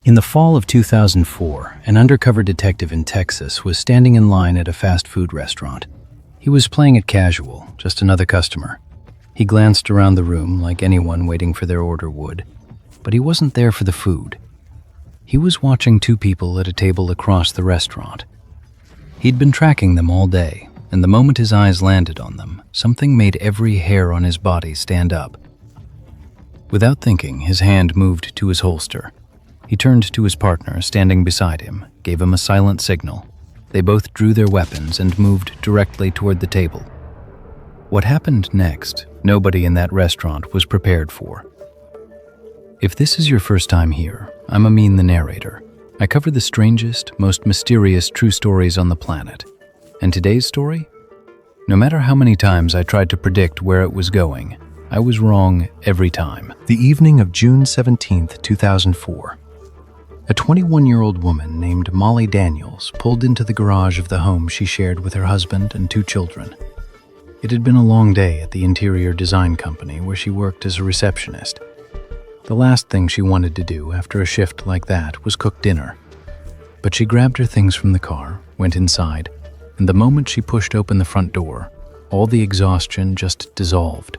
In the fall of 2004, an undercover detective in Texas was standing in line at a fast food restaurant. He was playing it casual, just another customer. He glanced around the room like anyone waiting for their order would, but he wasn't there for the food. He was watching two people at a table across the restaurant. He'd been tracking them all day, and the moment his eyes landed on them, something made every hair on his body stand up. Without thinking, his hand moved to his holster. He turned to his partner, standing beside him, gave him a silent signal. They both drew their weapons and moved directly toward the table. What happened next, nobody in that restaurant was prepared for. If this is your first time here, I'm Amin, the narrator. I cover the strangest, most mysterious true stories on the planet. And today's story? No matter how many times I tried to predict where it was going, I was wrong every time. The evening of June 17th, 2004. A 21-year-old woman named Molly Daniels pulled into the garage of the home she shared with her husband and two children. It had been a long day at the interior design company where she worked as a receptionist. The last thing she wanted to do after a shift like that was cook dinner. But she grabbed her things from the car, went inside, and the moment she pushed open the front door, all the exhaustion just dissolved.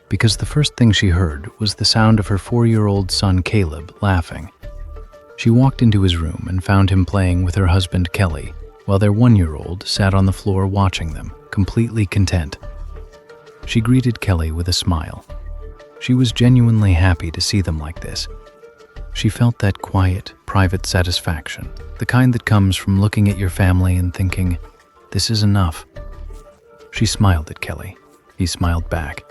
Because the first thing she heard was the sound of her 4-year-old son Caleb laughing. She walked into his room and found him playing with her husband Kelly, while their 1-year-old sat on the floor watching them, completely content. She greeted Kelly with a smile. She was genuinely happy to see them like this. She felt that quiet, private satisfaction, the kind that comes from looking at your family and thinking, this is enough. She smiled at Kelly. He smiled back.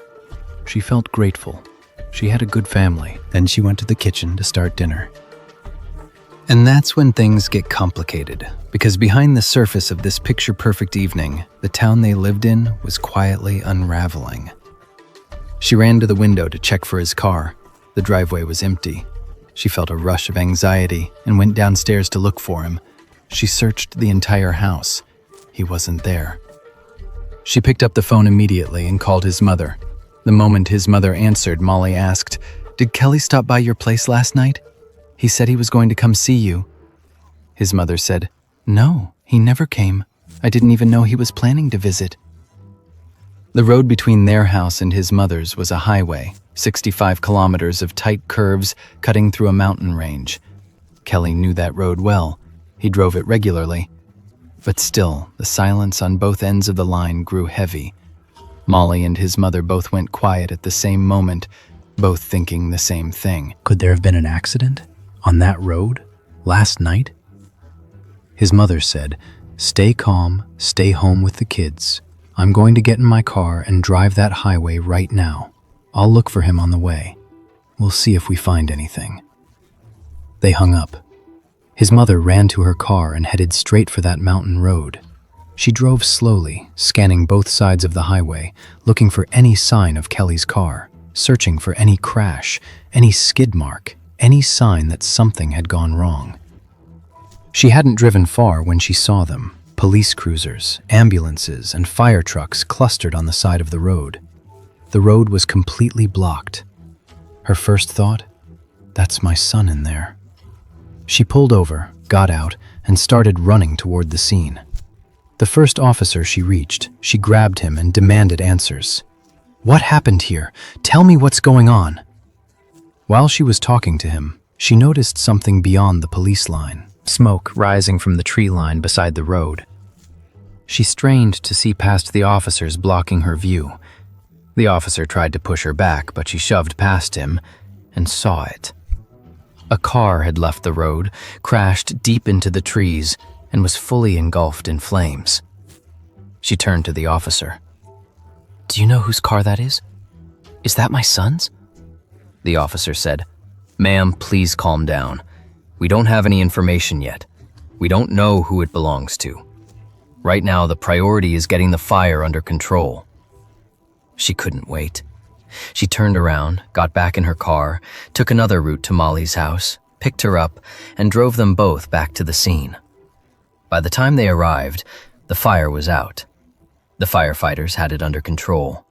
She felt grateful. She had a good family. Then she went to the kitchen to start dinner. And that's when things get complicated, because behind the surface of this picture-perfect evening, the town they lived in was quietly unraveling. She ran to the window to check for his car. The driveway was empty. She felt a rush of anxiety and went downstairs to look for him. She searched the entire house. He wasn't there. She picked up the phone immediately and called his mother. The moment his mother answered, Molly asked, "Did Kelly stop by your place last night? He said he was going to come see you." His mother said, "No, he never came. I didn't even know he was planning to visit." The road between their house and his mother's was a highway, 65 kilometers of tight curves cutting through a mountain range. Kelly knew that road well. He drove it regularly. But still, the silence on both ends of the line grew heavy. Molly and his mother both went quiet at the same moment, both thinking the same thing. Could there have been an accident? On that road? Last night? His mother said, "Stay calm, stay home with the kids. I'm going to get in my car and drive that highway right now. I'll look for him on the way. We'll see if we find anything." They hung up. His mother ran to her car and headed straight for that mountain road. She drove slowly, scanning both sides of the highway, looking for any sign of Kelly's car, searching for any crash, any skid mark, any sign that something had gone wrong. She hadn't driven far when she saw them. Police cruisers, ambulances, and fire trucks clustered on the side of the road. The road was completely blocked. Her first thought, "That's my son in there." She pulled over, got out, and started running toward the scene. The first officer she reached, she grabbed him and demanded answers. "What happened here? Tell me what's going on." While she was talking to him, she noticed something beyond the police line. Smoke rising from the tree line beside the road. She strained to see past the officers blocking her view. The officer tried to push her back, but she shoved past him and saw it. A car had left the road, crashed deep into the trees, and was fully engulfed in flames. She turned to the officer. "Do you know whose car that is? Is that my son's?" The officer said, "Ma'am, please calm down. We don't have any information yet. We don't know who it belongs to. Right now, the priority is getting the fire under control." She couldn't wait. She turned around, got back in her car, took another route to Molly's house, picked her up, and drove them both back to the scene. By the time they arrived, the fire was out. The firefighters had it under control.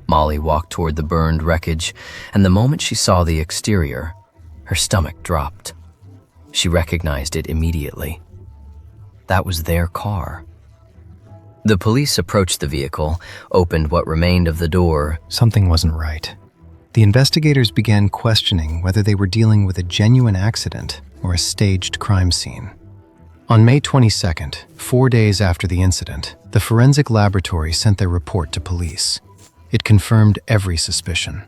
Molly walked toward the burned wreckage, and the moment she saw the exterior, her stomach dropped. She recognized it immediately. That was their car. The police approached the vehicle, opened what remained of the door. Something wasn't right. The investigators began questioning whether they were dealing with a genuine accident or a staged crime scene. On May 22nd, 4 days after the incident, the forensic laboratory sent their report to police. It confirmed every suspicion.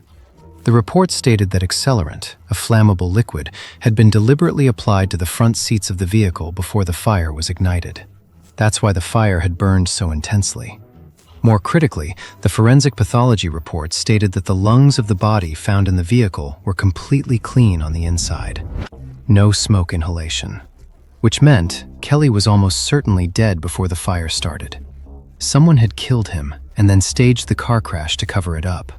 The report stated that accelerant, a flammable liquid, had been deliberately applied to the front seats of the vehicle before the fire was ignited. That's why the fire had burned so intensely. More critically, the forensic pathology report stated that the lungs of the body found in the vehicle were completely clean on the inside. No smoke inhalation. Which meant Kelly was almost certainly dead before the fire started. Someone had killed him and then staged the car crash to cover it up.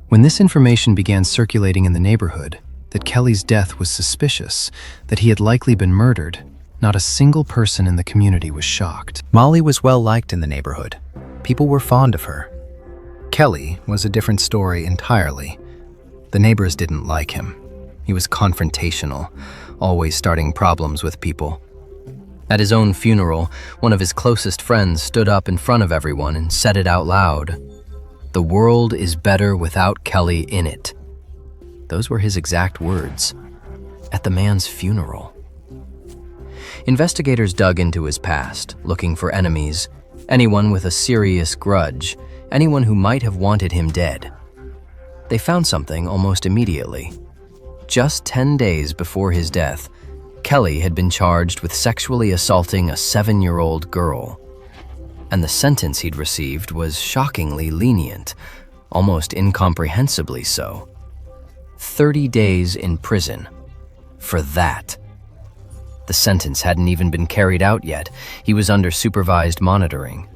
When this information began circulating in the neighborhood, that Kelly's death was suspicious, that he had likely been murdered, not a single person in the community was shocked. Molly was well liked in the neighborhood. People were fond of her. Kelly was a different story entirely. The neighbors didn't like him. He was confrontational, always starting problems with people. At his own funeral, one of his closest friends stood up in front of everyone and said it out loud. "The world is better without Kelly in it." Those were his exact words, at the man's funeral. Investigators dug into his past, looking for enemies, anyone with a serious grudge, anyone who might have wanted him dead. They found something almost immediately. Just 10 days before his death, Kelly had been charged with sexually assaulting a 7-year-old girl. And the sentence he'd received was shockingly lenient, almost incomprehensibly so. 30 days in prison. For that. The sentence hadn't even been carried out yet. He was under supervised monitoring.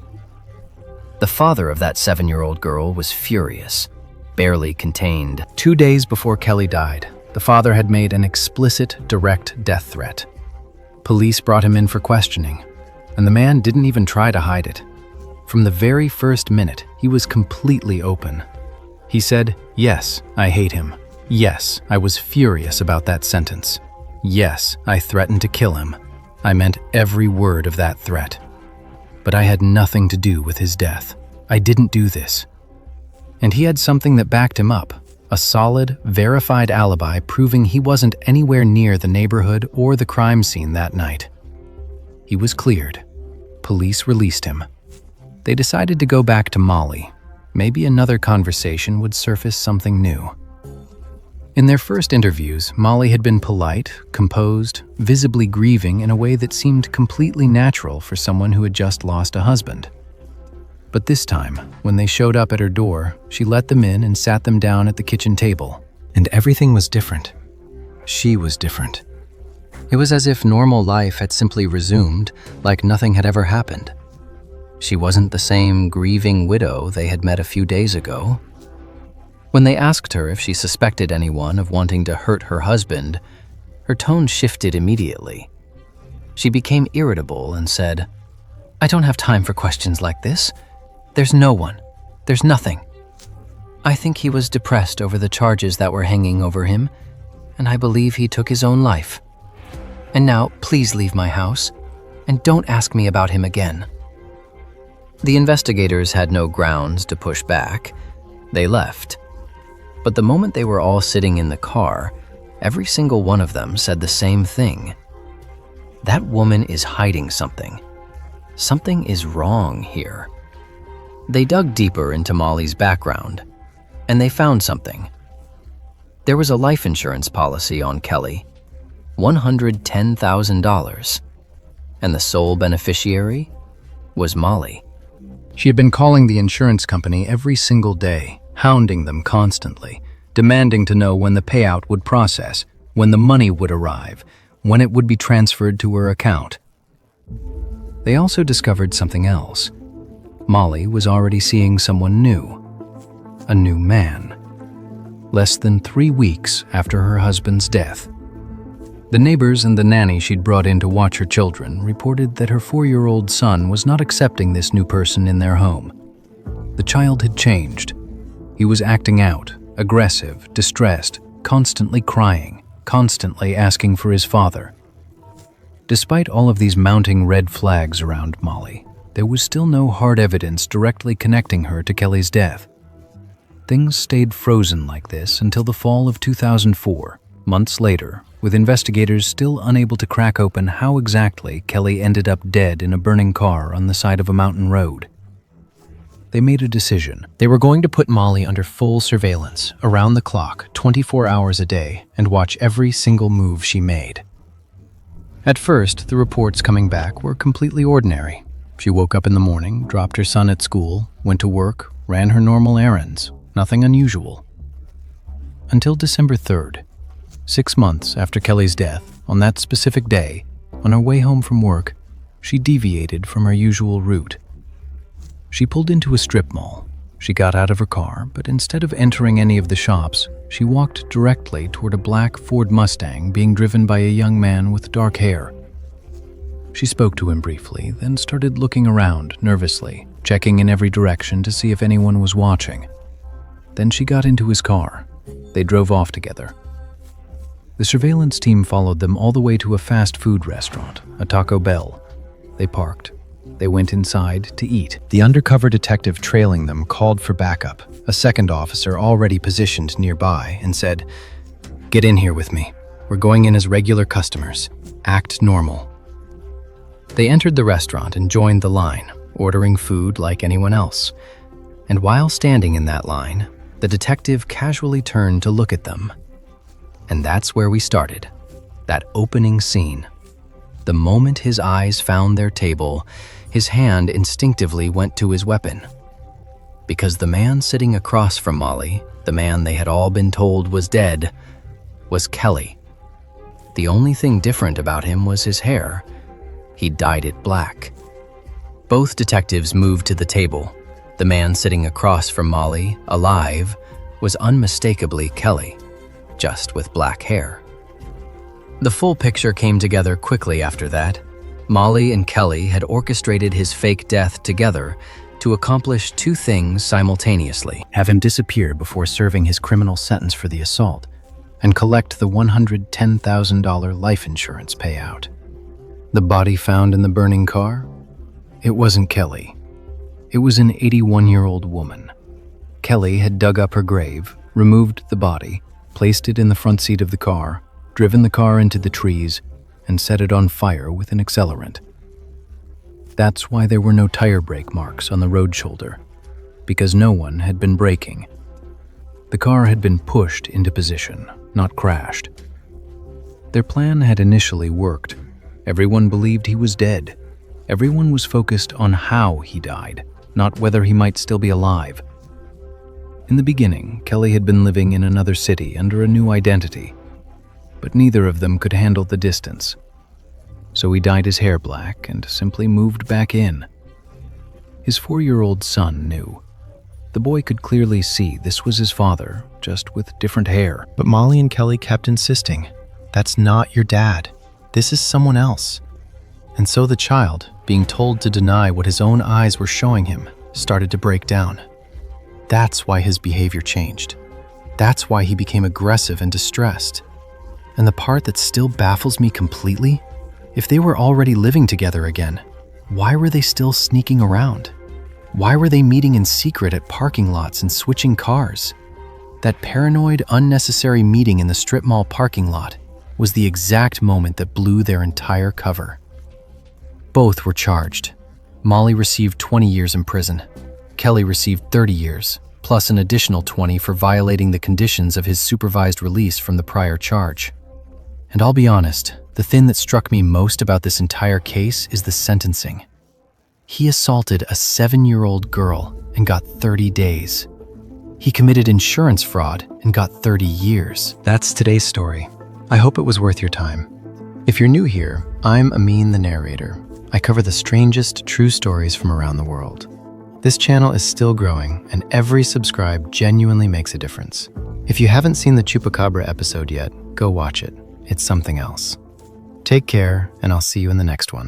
The father of that 7-year-old girl was furious, barely contained. 2 days before Kelly died, the father had made an explicit, direct death threat. Police brought him in for questioning, and the man didn't even try to hide it. From the very first minute, he was completely open. He said, "Yes, I hate him. Yes, I was furious about that sentence. Yes, I threatened to kill him. I meant every word of that threat. But I had nothing to do with his death. I didn't do this." And he had something that backed him up, a solid, verified alibi proving he wasn't anywhere near the neighborhood or the crime scene that night. He was cleared. Police released him. They decided to go back to Molly. Maybe another conversation would surface something new. In their first interviews, Molly had been polite, composed, visibly grieving in a way that seemed completely natural for someone who had just lost a husband. But this time, when they showed up at her door, she let them in and sat them down at the kitchen table. And everything was different. She was different. It was as if normal life had simply resumed, like nothing had ever happened. She wasn't the same grieving widow they had met a few days ago. When they asked her if she suspected anyone of wanting to hurt her husband, her tone shifted immediately. She became irritable and said, "I don't have time for questions like this. There's no one. There's nothing. I think he was depressed over the charges that were hanging over him, and I believe he took his own life. And now, please leave my house, and don't ask me about him again." The investigators had no grounds to push back. They left. But the moment they were all sitting in the car, every single one of them said the same thing. That woman is hiding something. Something is wrong here. They dug deeper into Molly's background, and they found something. There was a life insurance policy on Kelly, $110,000, and the sole beneficiary was Molly. She had been calling the insurance company every single day, hounding them constantly, demanding to know when the payout would process, when the money would arrive, when it would be transferred to her account. They also discovered something else. Molly was already seeing someone new, a new man, less than 3 weeks after her husband's death. The neighbors and the nanny she'd brought in to watch her children reported that her 4-year-old son was not accepting this new person in their home. The child had changed. He was acting out, aggressive, distressed, constantly crying, constantly asking for his father. Despite all of these mounting red flags around Molly, there was still no hard evidence directly connecting her to Kelly's death. Things stayed frozen like this until the fall of 2004, months later, with investigators still unable to crack open how exactly Kelly ended up dead in a burning car on the side of a mountain road. They made a decision. They were going to put Molly under full surveillance, around the clock, 24 hours a day, and watch every single move she made. At first, the reports coming back were completely ordinary. She woke up in the morning, dropped her son at school, went to work, ran her normal errands. Nothing unusual. Until December 3rd, 6 months after Kelly's death, on that specific day, on her way home from work, she deviated from her usual route. She pulled into a strip mall. She got out of her car, but instead of entering any of the shops, she walked directly toward a black Ford Mustang being driven by a young man with dark hair. She spoke to him briefly, then started looking around nervously, checking in every direction to see if anyone was watching. Then she got into his car. They drove off together. The surveillance team followed them all the way to a fast food restaurant, a Taco Bell. They parked. They went inside to eat. The undercover detective trailing them called for backup, a second officer already positioned nearby, and said, "Get in here with me. We're going in as regular customers. Act normal." They entered the restaurant and joined the line, ordering food like anyone else. And while standing in that line, the detective casually turned to look at them. And that's where we started, that opening scene. The moment his eyes found their table, his hand instinctively went to his weapon. Because the man sitting across from Molly, the man they had all been told was dead, was Kelly. The only thing different about him was his hair. He dyed it black. Both detectives moved to the table. The man sitting across from Molly, alive, was unmistakably Kelly, just with black hair. The full picture came together quickly after that. Molly and Kelly had orchestrated his fake death together to accomplish two things simultaneously: have him disappear before serving his criminal sentence for the assault, and collect the $110,000 life insurance payout. The body found in the burning car? It wasn't Kelly. It was an 81-year-old woman. Kelly had dug up her grave, removed the body, placed it in the front seat of the car, driven the car into the trees, and set it on fire with an accelerant. That's why there were no tire brake marks on the road shoulder, because no one had been braking. The car had been pushed into position, not crashed. Their plan had initially worked. Everyone believed he was dead. Everyone was focused on how he died, not whether he might still be alive. In the beginning, Kelly had been living in another city under a new identity, but neither of them could handle the distance. So he dyed his hair black and simply moved back in. His 4-year-old son knew. The boy could clearly see this was his father, just with different hair. But Molly and Kelly kept insisting, "That's not your dad. This is someone else." And so the child, being told to deny what his own eyes were showing him, started to break down. That's why his behavior changed. That's why he became aggressive and distressed. And the part that still baffles me completely, if they were already living together again, why were they still sneaking around? Why were they meeting in secret at parking lots and switching cars? That paranoid, unnecessary meeting in the strip mall parking lot was the exact moment that blew their entire cover. Both were charged. Molly received 20 years in prison. Kelly received 30 years, plus an additional 20 for violating the conditions of his supervised release from the prior charge. And I'll be honest, the thing that struck me most about this entire case is the sentencing. He assaulted a 7-year-old girl and got 30 days. He committed insurance fraud and got 30 years. That's today's story. I hope it was worth your time. If you're new here, I'm Amin the narrator. I cover the strangest true stories from around the world. This channel is still growing, and every subscribe genuinely makes a difference. If you haven't seen the Chupacabra episode yet, go watch it. It's something else. Take care, and I'll see you in the next one.